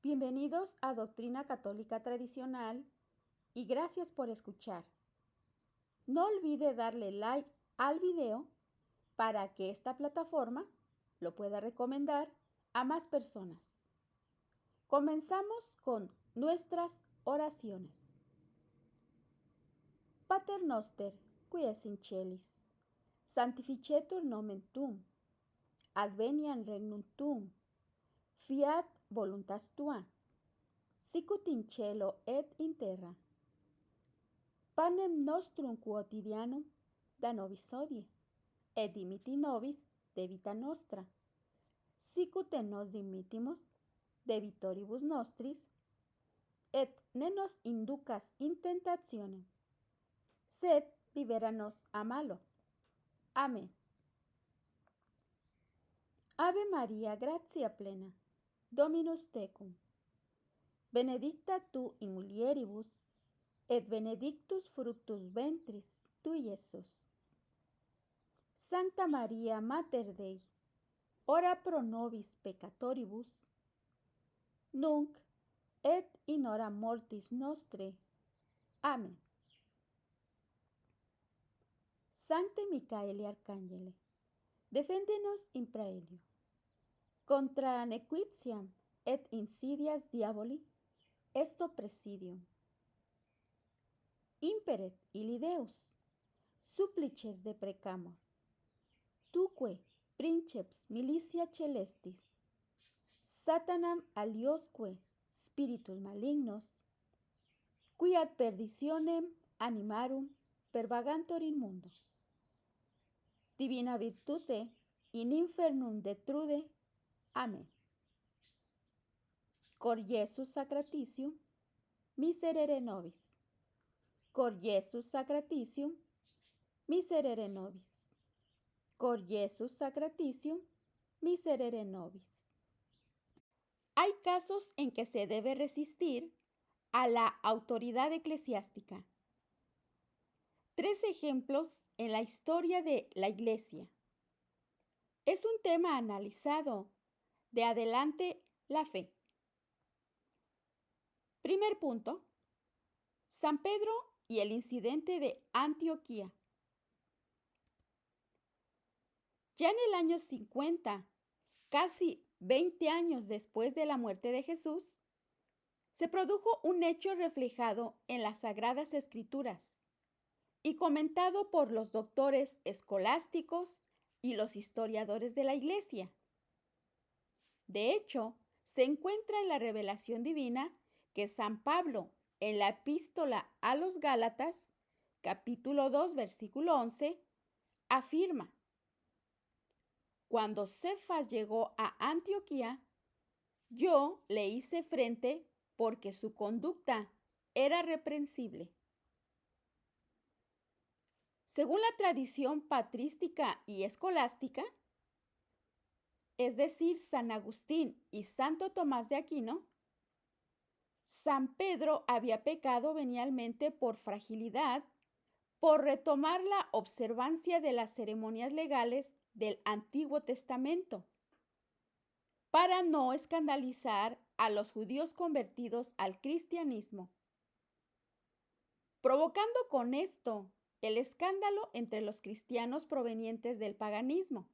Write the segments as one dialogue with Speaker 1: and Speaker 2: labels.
Speaker 1: Bienvenidos a Doctrina Católica Tradicional y gracias por escuchar. No olvide darle like al video para que esta plataforma lo pueda recomendar a más personas. Comenzamos con nuestras oraciones. Pater noster, qui es in celis, sanctificetur nomen tuum, adveniat regnum tuum, fiat voluntas tua, sicut in cielo et in terra. Panem nostrum quotidianum da nobis hodie, et dimitti nobis debita nostra, sicut et nos dimittimus debitoribus nostris, et ne nos inducas in tentationem, sed libera nos a malo. Amén. Ave Maria, gratia plena, Dominus tecum, benedicta tu in mulieribus, et benedictus fructus ventris tui, Iesus. Sancta Maria, Mater Dei, ora pro nobis peccatoribus, nunc et in hora mortis nostrae. Amén. Sancte Micaeli Arcangele, defende-nos in praelio. Contra nequitiam et insidias diaboli, esto presidium. Imperet illi Deus, supplices deprecamur. Tuque, princeps militia celestis, Satanam aliosque spiritus malignos, qui ad perditionem animarum pervagantur in mundo. Divina virtute in infernum detrude. Amén. Cor Iesus sacratitium, miserere nobis. Cor Iesus sacratitium, miserere nobis. Cor Iesus sacratitium, miserere nobis. Hay casos en que se debe resistir a la autoridad eclesiástica. 3 ejemplos en la historia de la Iglesia. Es un tema analizado de adelante la fe. Primer punto, San Pedro y el incidente de Antioquía. Ya en el año 50, casi 20 años después de la muerte de Jesús, se produjo un hecho reflejado en las Sagradas Escrituras y comentado por los doctores escolásticos y los historiadores de la Iglesia. De hecho, se encuentra en la revelación divina que San Pablo, en la epístola a los Gálatas, capítulo 2, versículo 11, afirma: cuando Cefas llegó a Antioquía, yo le hice frente porque su conducta era reprensible. Según la tradición patrística y escolástica, es decir, San Agustín y Santo Tomás de Aquino, San Pedro había pecado venialmente por fragilidad, por retomar la observancia de las ceremonias legales del Antiguo Testamento, para no escandalizar a los judíos convertidos al cristianismo, provocando con esto el escándalo entre los cristianos provenientes del paganismo.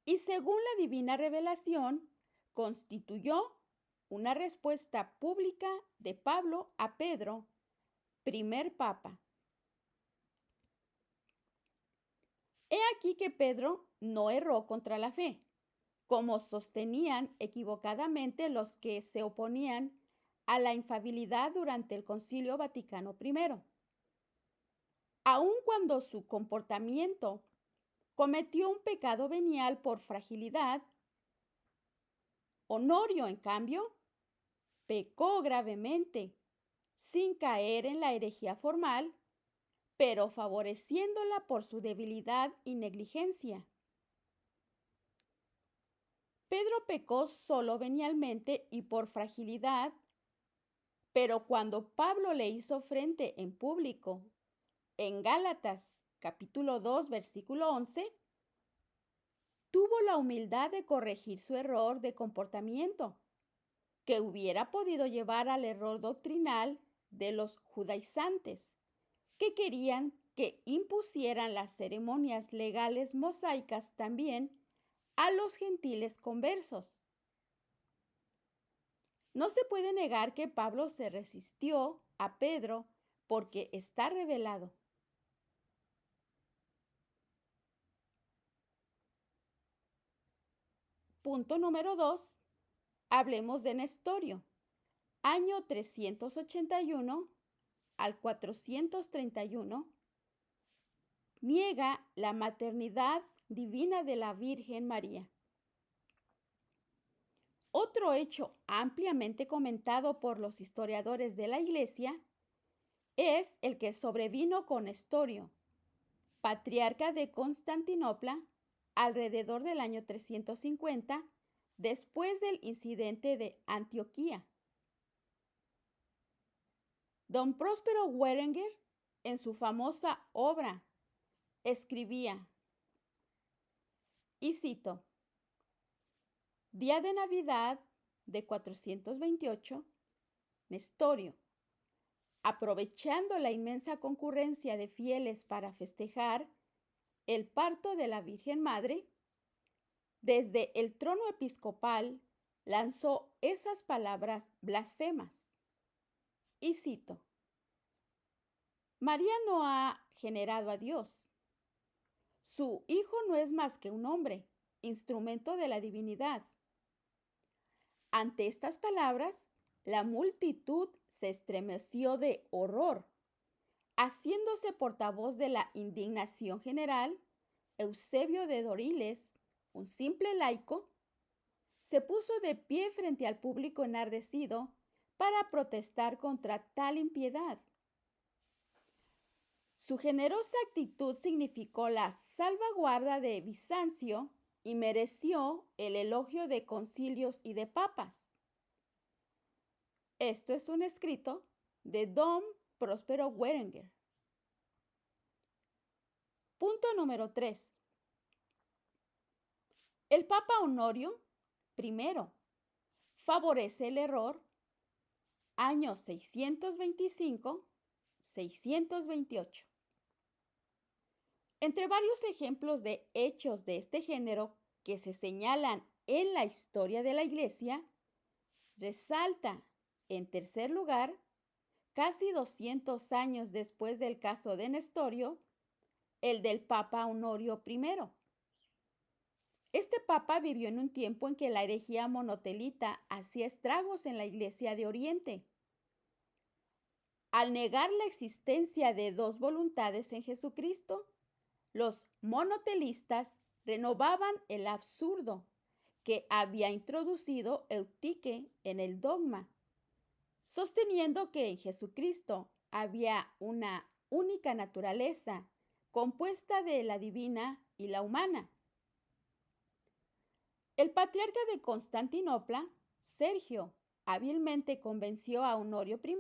Speaker 1: Y según la divina revelación, constituyó una respuesta pública de Pablo a Pedro, primer papa. He aquí que Pedro no erró contra la fe, como sostenían equivocadamente los que se oponían a la infalibilidad durante el Concilio Vaticano I. Aun cuando su comportamiento cometió un pecado venial por fragilidad, Honorio, en cambio, pecó gravemente, sin caer en la herejía formal, pero favoreciéndola por su debilidad y negligencia. Pedro pecó solo venialmente y por fragilidad, pero cuando Pablo le hizo frente en público, en Gálatas capítulo 2, versículo 11, tuvo la humildad de corregir su error de comportamiento, que hubiera podido llevar al error doctrinal de los judaizantes, que querían que impusieran las ceremonias legales mosaicas también a los gentiles conversos. No se puede negar que Pablo se resistió a Pedro porque está revelado. Punto número 2. Hablemos de Nestorio. Año 381 al 431. Niega la maternidad divina de la Virgen María. Otro hecho ampliamente comentado por los historiadores de la Iglesia es el que sobrevino con Nestorio, patriarca de Constantinopla, alrededor del año 350, después del incidente de Antioquía. Don Próspero Werenger, en su famosa obra, escribía, y cito, día de Navidad de 428, Nestorio, aprovechando la inmensa concurrencia de fieles para festejar el parto de la Virgen Madre, desde el trono episcopal lanzó esas palabras blasfemas. Y cito, María no ha generado a Dios. Su hijo no es más que un hombre, instrumento de la divinidad. Ante estas palabras, la multitud se estremeció de horror. Haciéndose portavoz de la indignación general, Eusebio de Doriles, un simple laico, se puso de pie frente al público enardecido para protestar contra tal impiedad. Su generosa actitud significó la salvaguarda de Bizancio y mereció el elogio de concilios y de papas. Esto es un escrito de Don Próspero Werenger. Punto número 3. El Papa Honorio I favorece el error, años 625-628. Entre varios ejemplos de hechos de este género que se señalan en la historia de la Iglesia, resalta, en tercer lugar, casi 200 años después del caso de Nestorio, el del Papa Honorio I. Este papa vivió en un tiempo en que la herejía monotelita hacía estragos en la Iglesia de Oriente. Al negar la existencia de dos voluntades en Jesucristo, los monotelistas renovaban el absurdo que había introducido Eutique en el dogma, sosteniendo que en Jesucristo había una única naturaleza compuesta de la divina y la humana. El patriarca de Constantinopla, Sergio, hábilmente convenció a Honorio I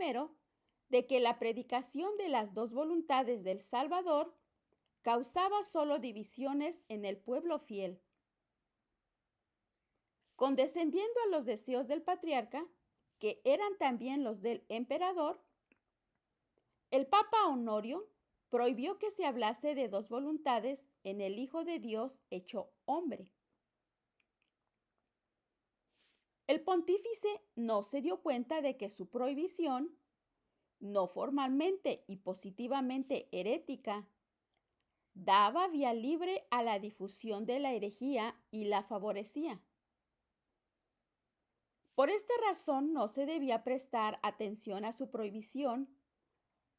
Speaker 1: de que la predicación de las dos voluntades del Salvador causaba solo divisiones en el pueblo fiel. Condescendiendo a los deseos del patriarca, que eran también los del emperador, el Papa Honorio prohibió que se hablase de dos voluntades en el Hijo de Dios hecho hombre. El pontífice no se dio cuenta de que su prohibición, no formalmente y positivamente herética, daba vía libre a la difusión de la herejía y la favorecía. Por esta razón no se debía prestar atención a su prohibición,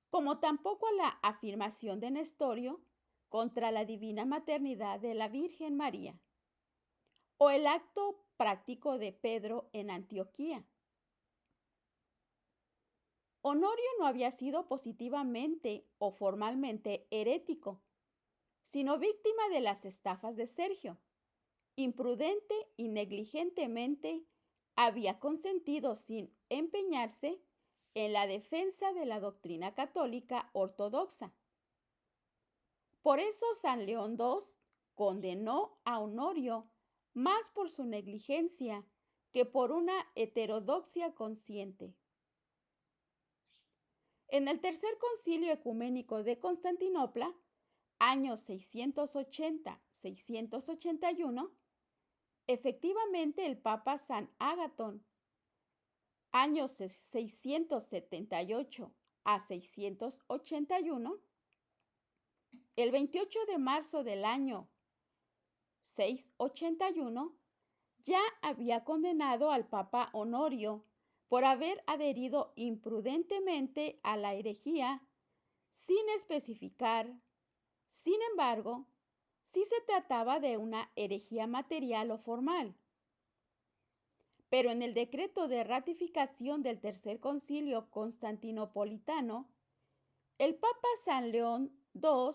Speaker 1: como tampoco a la afirmación de Nestorio contra la divina maternidad de la Virgen María, o el acto práctico de Pedro en Antioquía. Honorio no había sido positivamente o formalmente herético, sino víctima de las estafas de Sergio. Imprudente y negligentemente había consentido sin empeñarse en la defensa de la doctrina católica ortodoxa. Por eso San León II condenó a Honorio más por su negligencia que por una heterodoxia consciente. En el Tercer Concilio Ecuménico de Constantinopla, años 680-681, efectivamente el Papa San Ágatón, años 678 a 681, el 28 de marzo del año 681, ya había condenado al Papa Honorio por haber adherido imprudentemente a la herejía sin especificar. Sin embargo, sí se trataba de una herejía material o formal. Pero en el decreto de ratificación del Tercer Concilio Constantinopolitano, el Papa San León II,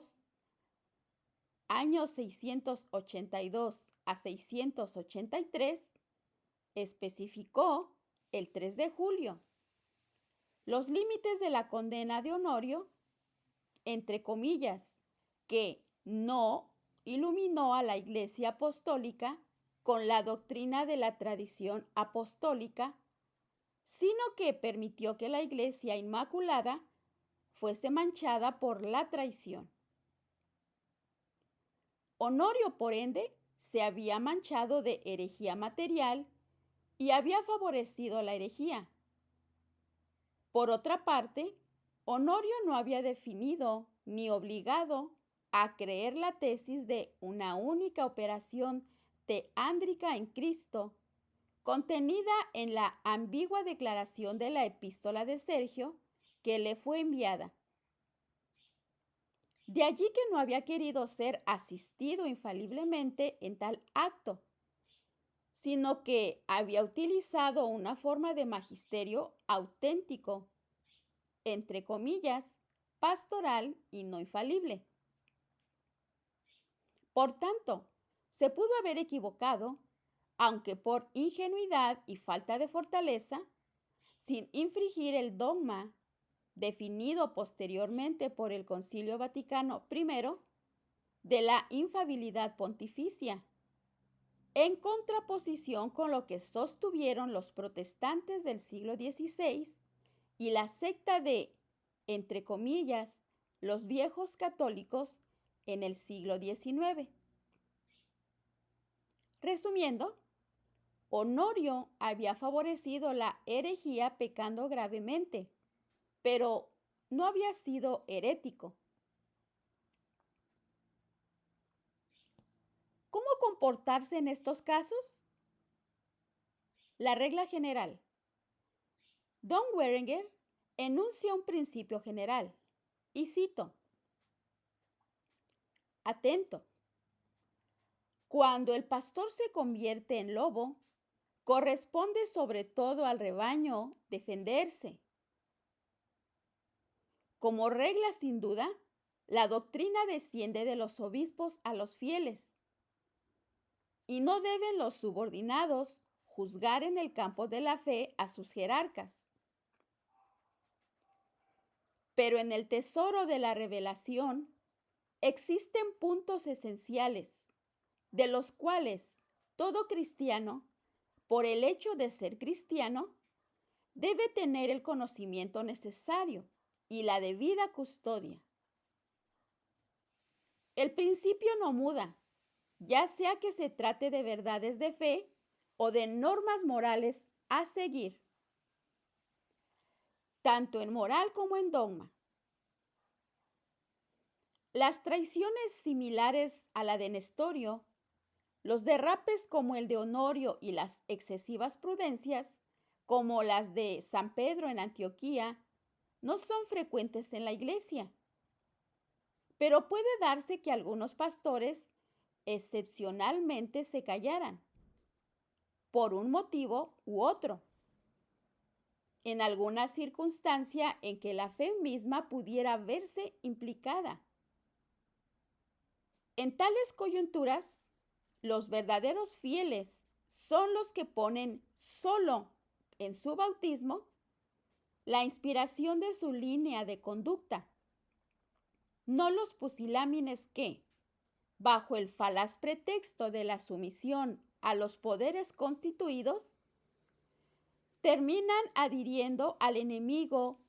Speaker 1: años 682 a 683, especificó el 3 de julio los límites de la condena de Honorio, entre comillas, que no iluminó a la Iglesia Apostólica con la doctrina de la tradición apostólica, sino que permitió que la Iglesia Inmaculada fuese manchada por la traición. Honorio, por ende, se había manchado de herejía material y había favorecido la herejía. Por otra parte, Honorio no había definido ni obligado a creer la tesis de una única operación teándrica en Cristo, contenida en la ambigua declaración de la epístola de Sergio que le fue enviada. De allí que no había querido ser asistido infaliblemente en tal acto, sino que había utilizado una forma de magisterio auténtico, entre comillas, pastoral y no infalible. Por tanto, se pudo haber equivocado, aunque por ingenuidad y falta de fortaleza, sin infringir el dogma definido posteriormente por el Concilio Vaticano I de la infalibilidad pontificia, en contraposición con lo que sostuvieron los protestantes del siglo XVI y la secta de, entre comillas, los viejos católicos en el siglo XIX. Resumiendo, Honorio había favorecido la herejía pecando gravemente, pero no había sido herético. ¿Cómo comportarse en estos casos? La regla general. Don Berenguer enuncia un principio general, y cito: atento. Cuando el pastor se convierte en lobo, corresponde sobre todo al rebaño defenderse. Como regla, sin duda, la doctrina desciende de los obispos a los fieles, y no deben los subordinados juzgar en el campo de la fe a sus jerarcas. Pero en el tesoro de la revelación existen puntos esenciales, de los cuales todo cristiano, por el hecho de ser cristiano, debe tener el conocimiento necesario y la debida custodia. El principio no muda, ya sea que se trate de verdades de fe o de normas morales a seguir, tanto en moral como en dogma. Las traiciones similares a la de Nestorio, los derrapes como el de Honorio y las excesivas prudencias, como las de San Pedro en Antioquía, no son frecuentes en la Iglesia. Pero puede darse que algunos pastores excepcionalmente se callaran, por un motivo u otro, en alguna circunstancia en que la fe misma pudiera verse implicada. En tales coyunturas, los verdaderos fieles son los que ponen solo en su bautismo la inspiración de su línea de conducta, no los pusilámines que, bajo el falaz pretexto de la sumisión a los poderes constituidos, terminan adhiriendo al enemigo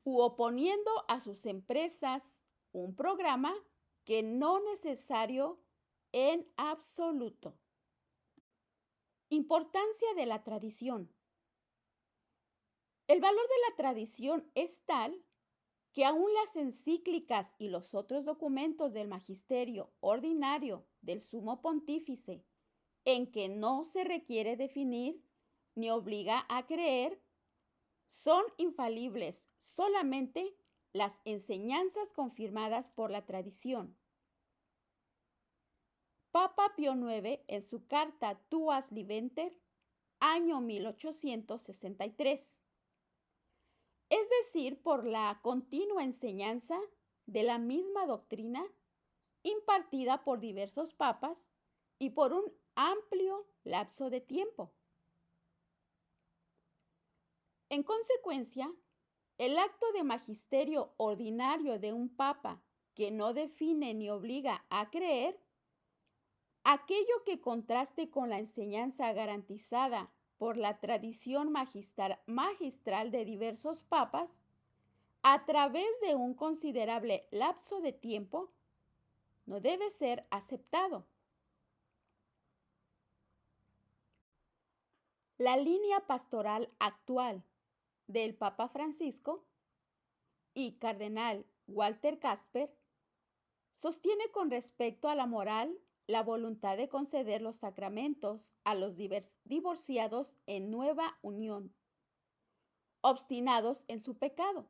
Speaker 1: u oponiendo a sus empresas un programa que no necesario en absoluto. Importancia de la tradición. El valor de la tradición es tal que aún las encíclicas y los otros documentos del magisterio ordinario del sumo pontífice, en que no se requiere definir ni obliga a creer, son infalibles solamente las enseñanzas confirmadas por la tradición. Papa Pío IX, en su carta Tuas Libenter, año 1863. Es decir, por la continua enseñanza de la misma doctrina impartida por diversos papas y por un amplio lapso de tiempo. En consecuencia, el acto de magisterio ordinario de un papa que no define ni obliga a creer, aquello que contraste con la enseñanza garantizada por la tradición magistral de diversos papas, a través de un considerable lapso de tiempo, no debe ser aceptado. La línea pastoral actual del Papa Francisco y Cardenal Walter Casper sostiene con respecto a la moral la voluntad de conceder los sacramentos a los divorciados en nueva unión, obstinados en su pecado,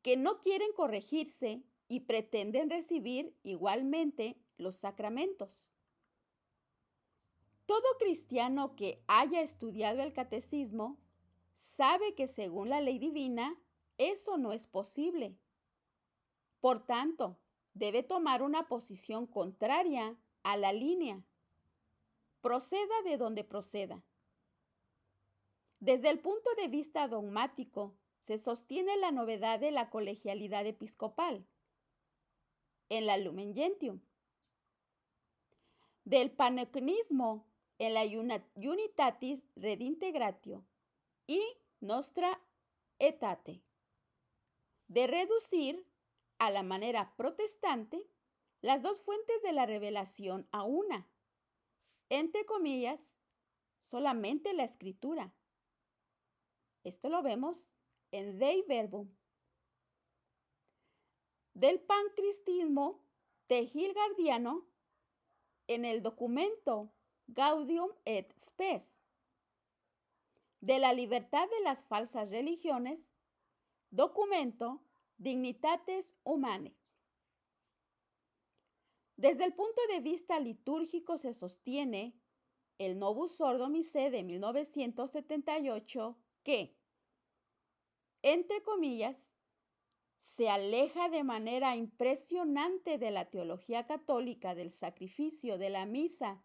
Speaker 1: que no quieren corregirse y pretenden recibir igualmente los sacramentos. Todo cristiano que haya estudiado el catecismo sabe que según la ley divina eso no es posible. Por tanto, debe tomar una posición contraria a la línea, proceda de donde proceda. Desde el punto de vista dogmático, se sostiene la novedad de la colegialidad episcopal en la Lumen Gentium, del paneuconismo en la Unitatis Redintegratio y Nostra Aetate, de reducir a la manera protestante las dos fuentes de la revelación a una, entre comillas, solamente la Escritura. Esto lo vemos en Dei Verbum. Del pancristismo tehilgardiano en el documento Gaudium et Spes. De la libertad de las falsas religiones, documento Dignitates Humanae. Desde el punto de vista litúrgico se sostiene el Novus Ordo Missae de 1978 que, entre comillas, se aleja de manera impresionante de la teología católica del sacrificio de la misa,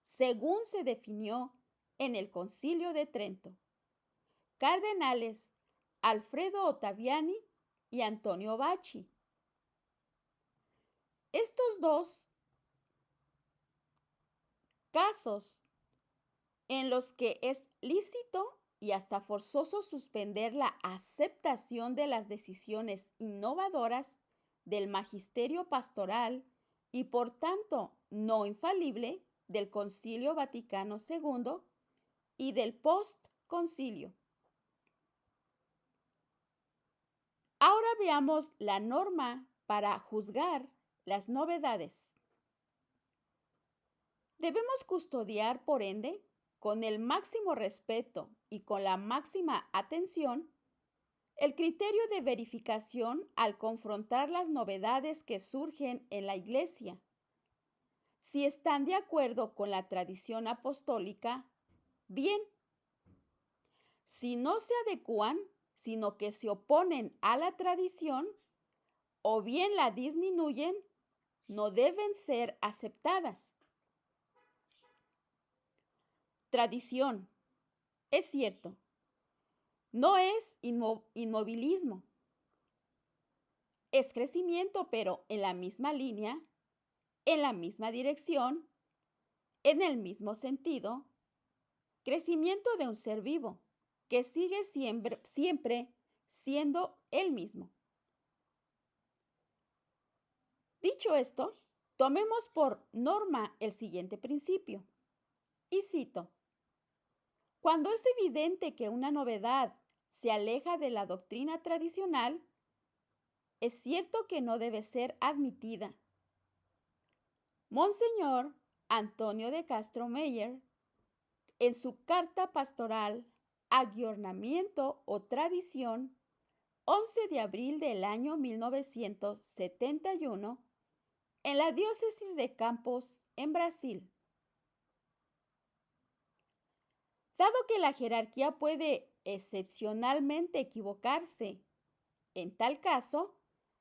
Speaker 1: según se definió en el Concilio de Trento. Cardenales Alfredo Ottaviani y Antonio Bacci. Estos dos casos en los que es lícito y hasta forzoso suspender la aceptación de las decisiones innovadoras del magisterio pastoral y por tanto no infalible del Concilio Vaticano II y del postconcilio. Ahora veamos la norma para juzgar las novedades. Debemos custodiar, por ende, con el máximo respeto y con la máxima atención, el criterio de verificación al confrontar las novedades que surgen en la Iglesia. Si están de acuerdo con la tradición apostólica, bien. Si no se adecúan, sino que se oponen a la tradición, o bien la disminuyen, no deben ser aceptadas. Tradición. Es cierto. No es inmovilismo. Es crecimiento, pero en la misma línea, en la misma dirección, en el mismo sentido. Crecimiento de un ser vivo, que sigue siempre siendo el mismo. Dicho esto, tomemos por norma el siguiente principio. Y cito: cuando es evidente que una novedad se aleja de la doctrina tradicional, es cierto que no debe ser admitida. Monseñor Antonio de Castro Meyer, en su carta pastoral Aggiornamiento o Tradición, 11 de abril del año 1971, en la diócesis de Campos, en Brasil. Dado que la jerarquía puede excepcionalmente equivocarse, en tal caso,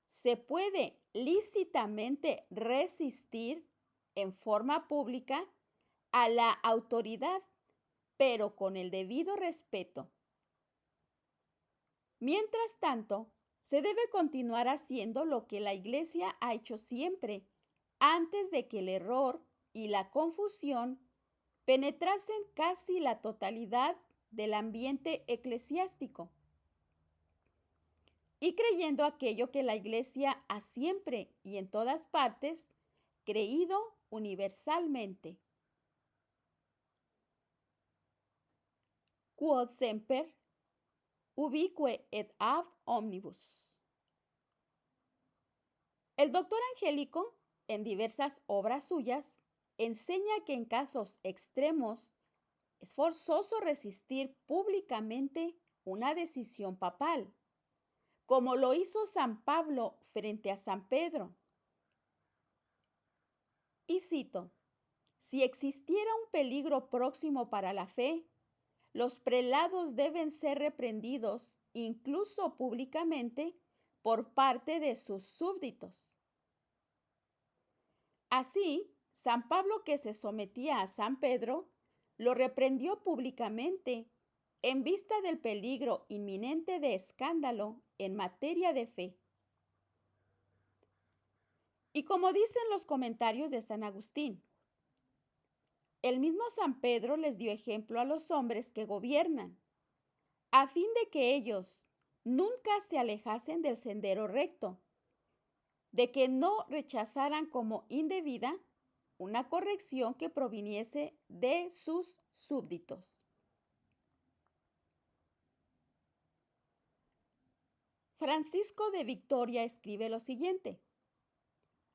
Speaker 1: se puede lícitamente resistir en forma pública a la autoridad, pero con el debido respeto. Mientras tanto, se debe continuar haciendo lo que la Iglesia ha hecho siempre, antes de que el error y la confusión penetrasen casi la totalidad del ambiente eclesiástico, y creyendo aquello que la Iglesia ha siempre y en todas partes creído universalmente. Quod semper, ubique et ad omnibus. El doctor Angélico, en diversas obras suyas, enseña que en casos extremos es forzoso resistir públicamente una decisión papal, como lo hizo San Pablo frente a San Pedro. Y cito: si existiera un peligro próximo para la fe, los prelados deben ser reprendidos, incluso públicamente, por parte de sus súbditos. Así, San Pablo, que se sometía a San Pedro, lo reprendió públicamente en vista del peligro inminente de escándalo en materia de fe. Y como dicen los comentarios de San Agustín, el mismo San Pedro les dio ejemplo a los hombres que gobiernan, a fin de que ellos nunca se alejasen del sendero recto, de que no rechazaran como indebida una corrección que proviniese de sus súbditos. Francisco de Victoria escribe lo siguiente: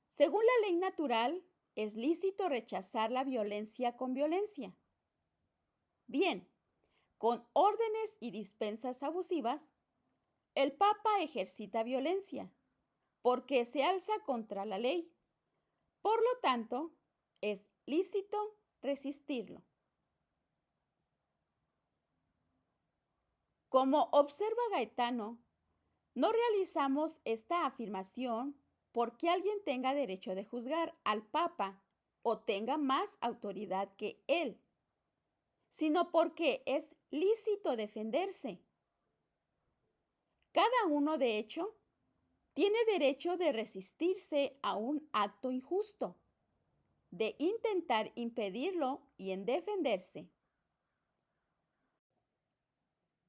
Speaker 1: según la ley natural, es lícito rechazar la violencia con violencia. Bien, con órdenes y dispensas abusivas, el Papa ejercita violencia, porque se alza contra la ley. Por lo tanto, es lícito resistirlo. Como observa Gaetano, no realizamos esta afirmación porque alguien tenga derecho de juzgar al Papa o tenga más autoridad que él, sino porque es lícito defenderse. Cada uno, de hecho, tiene derecho de resistirse a un acto injusto, de intentar impedirlo y en defenderse.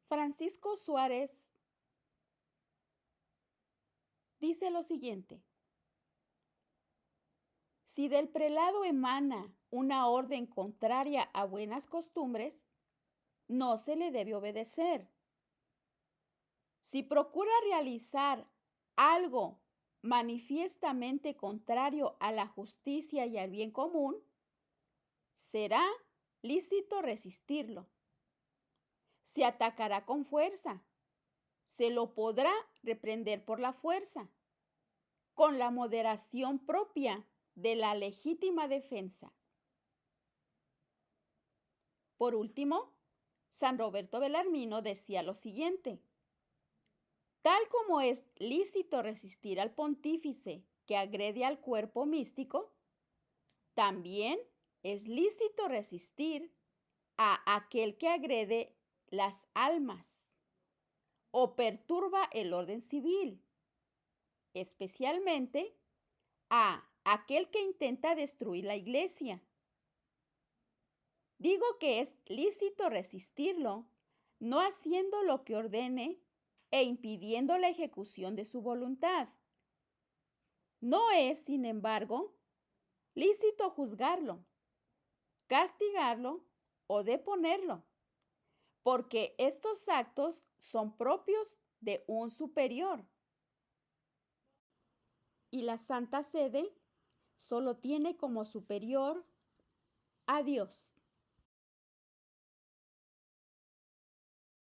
Speaker 1: Francisco Suárez dice lo siguiente: si del prelado emana una orden contraria a buenas costumbres, no se le debe obedecer. Si procura realizar algo manifiestamente contrario a la justicia y al bien común, será lícito resistirlo. Se atacará con fuerza, se lo podrá reprender por la fuerza, con la moderación propia de la legítima defensa. Por último, San Roberto Belarmino decía lo siguiente: tal como es lícito resistir al pontífice que agrede al cuerpo místico, también es lícito resistir a aquel que agrede las almas o perturba el orden civil, especialmente a aquel que intenta destruir la iglesia. Digo que es lícito resistirlo no haciendo lo que ordene e impidiendo la ejecución de su voluntad. No es, sin embargo, lícito juzgarlo, castigarlo o deponerlo, porque estos actos son propios de un superior. Y la Santa Sede solo tiene como superior a Dios.